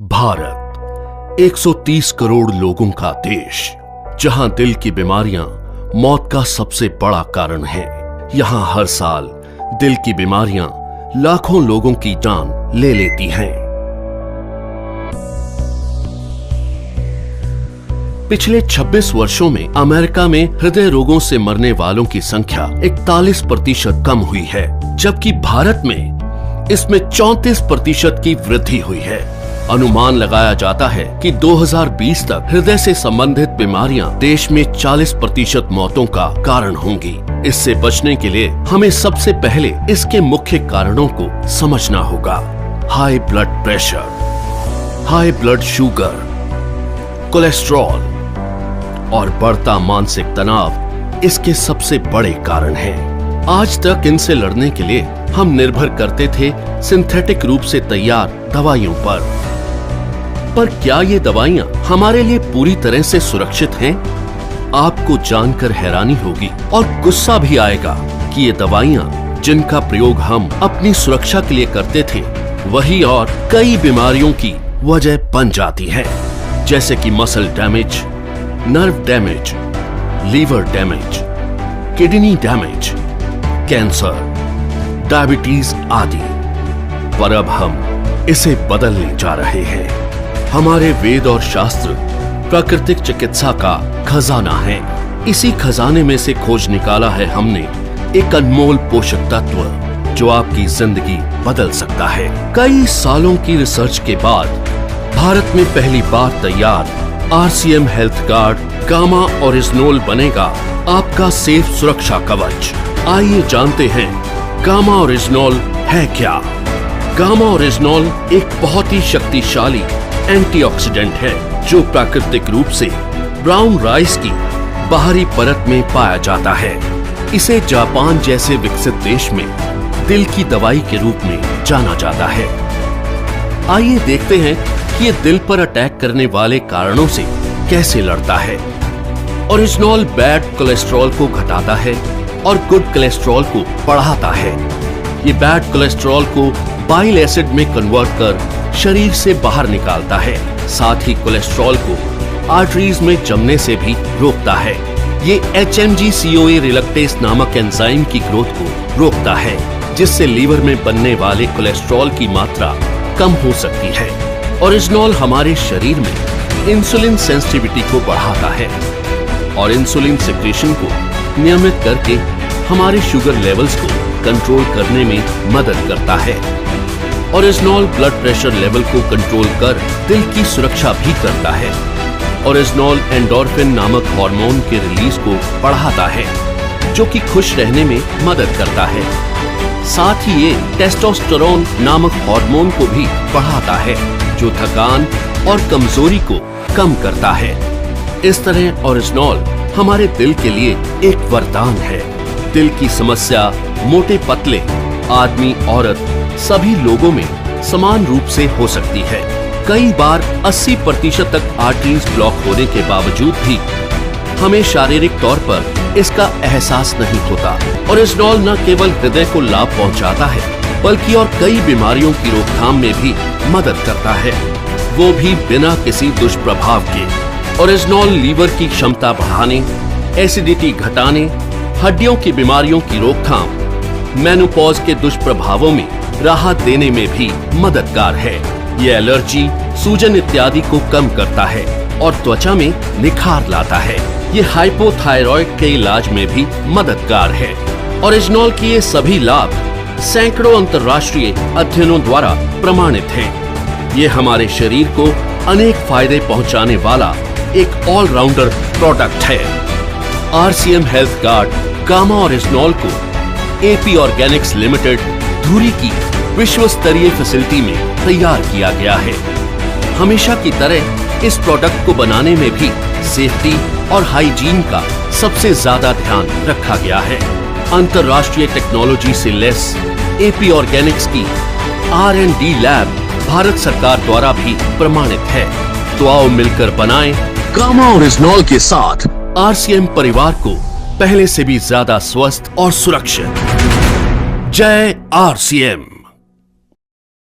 भारत 130 करोड़ लोगों का देश, जहां दिल की बीमारियां मौत का सबसे बड़ा कारण है। यहां हर साल दिल की बीमारियां लाखों लोगों की जान ले लेती हैं। पिछले 26 वर्षों में अमेरिका में हृदय रोगों से मरने वालों की संख्या 41% कम हुई है, जबकि भारत में इसमें 34% की वृद्धि हुई है। अनुमान लगाया जाता है कि 2020 तक हृदय से संबंधित बीमारियां देश में 40% मौतों का कारण होंगी। इससे बचने के लिए हमें सबसे पहले इसके मुख्य कारणों को समझना होगा। High blood pressure, high blood sugar, cholesterol और बढ़ता मानसिक तनाव इसके सबसे बड़े कारण हैं। आज तक इनसे लड़ने के लिए हम निर्भर करते थे सिंथेटिक रूप से तैयार दवाइयों पर क्या ये दवाइयां हमारे लिए पूरी तरह से सुरक्षित हैं? आपको जानकर हैरानी होगी और गुस्सा भी आएगा कि ये दवाइयां जिनका प्रयोग हम अपनी सुरक्षा के लिए करते थे, वही और कई बीमारियों की वजह बन जाती हैं, जैसे कि muscle damage, nerve damage, liver damage, kidney damage, cancer, diabetes आदि। पर अब हम इसे बदलने जा रहे हैं। हमारे वेद और शास्त्र प्राकृतिक चिकित्सा का खजाना है। इसी खजाने में से खोज निकाला है हमने एक अनमोल पोषक तत्व जो आपकी जिंदगी बदल सकता है। कई सालों की रिसर्च के बाद भारत में पहली बार तैयार RCM हेल्थ गार्ड गामा ओरिजिनोल बनेगा आपका सेफ सुरक्षा कवच। आइए जानते हैं गामा ओरिजिनोल है क्या। गामा ओरिजिनोल एक बहुत ही शक्तिशाली एंटीऑक्सीडेंट है जो प्राकृतिक रूप से ब्राउन राइस की बाहरी परत में पाया जाता है। इसे जापान जैसे विकसित देश में दिल की दवाई के रूप में जाना जाता है। आइए देखते हैं कि ये दिल पर अटैक करने वाले कारणों से कैसे लड़ता है। ओरिजिनोल बैड कोलेस्ट्रॉल को घटाता है और गुड कोलेस्ट्रॉल को बढ़ाता है। ये बैड कोलेस्ट्रॉल को बाइल एसिड में कन्वर्ट कर शरीर से बाहर निकालता है। साथ ही कोलेस्ट्रॉल को आर्टरीज में जमने से भी रोकता है। ये HMG-CoA रिलक्टेस नामक एंजाइम की ग्रोथ को रोकता है, जिससे लीवर में बनने वाले कोलेस्ट्रॉल की मात्रा कम हो सकती है। ओरिजिनोल हमारे शरीर में इंसुलिन सेंसिटिविटी को बढ़ाता है और इंसुलिन सिक्रेशन को नियमित करके हमारे शुगर लेवल्स को कंट्रोल करने में मदद करता है। ओरिजिनोल ब्लड प्रेशर लेवल को कंट्रोल कर दिल की सुरक्षा भी करता है। ओरिजिनोल एंडोर्फिन नामक हार्मोन के रिलीज को बढ़ाता है, जो कि खुश रहने में मदद करता है। साथ ही ये टेस्टोस्टेरोन नामक हार्मोन को भी बढ़ाता है, जो थकान और कमजोरी को कम करता है। इस तरह ओरिजिनोल हमारे दिल के लिए एक वरदान है। दिल की समस्या मोटे पतले, आदमी औरत सभी लोगों में समान रूप से हो सकती है। कई बार 80% तक आर्टरीज ब्लॉक होने के बावजूद भी हमें शारीरिक तौर पर इसका एहसास नहीं होता। ओरिजिनोल न केवल हृदय को लाभ पहुंचाता है, बल्कि और कई बीमारियों की रोकथाम में भी मदद करता है, वो भी बिना किसी दुष्प्रभाव के। ओरिजिनोल लीवर की क्षमता बढ़ाने, एसिडिटी घटाने, हड्डियों की बीमारियों की रोकथाम, मेनोपॉज के दुष्प्रभावों में राहत देने में भी मददगार है। ये एलर्जी, सूजन इत्यादि को कम करता है और त्वचा में निखार लाता है। ये हाइपोथायरॉइड के इलाज में भी मददगार है। ओरिजिनोल के ये सभी लाभ सैकड़ों अंतर्राष्ट्रीय अध्ययनों द्वारा प्रमाणित हैं। ये हमारे शरीर को अनेक फायदे पहुंचाने वाला एक ऑलराउंडर प्रोडक्ट है। RCM हेल्थ गार्ड गामा ओरिजिनोल को AP ऑर्गेनिक्स लिमिटेड धुरी की विश्व स्तरीय फैसिलिटी में तैयार किया गया है। हमेशा की तरह इस प्रोडक्ट को बनाने में भी सेफ्टी और हाइजीन का सबसे ज्यादा ध्यान रखा गया है। अंतर्राष्ट्रीय टेक्नोलॉजी से लेस AP ऑर्गेनिक्स की R&D लैब भारत सरकार द्वारा भी प्रमाणित है। तो आओ मिलकर बनाएं गामा ओरिजिनोल के साथ RCM परिवार को पहले से भी ज्यादा स्वस्थ और सुरक्षित। जय RCM।